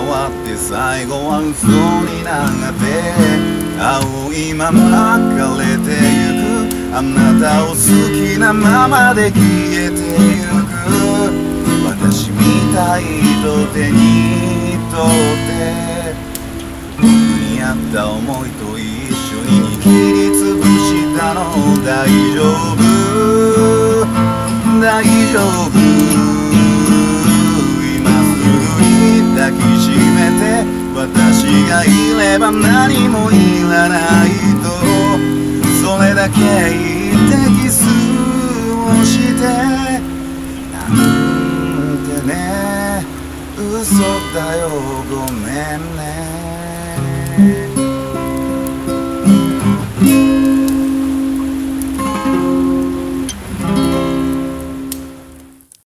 わって最後は嘘になって青いまま枯れてゆくあなたを好きなままで消えてゆく私みたいと手に取って僕にあった思いと一緒に握りつぶしたの大丈夫大丈夫今すぐに抱きしめて私がいれば何もいらないとそれだけ言ってキスをしてなんてね嘘だよごめんね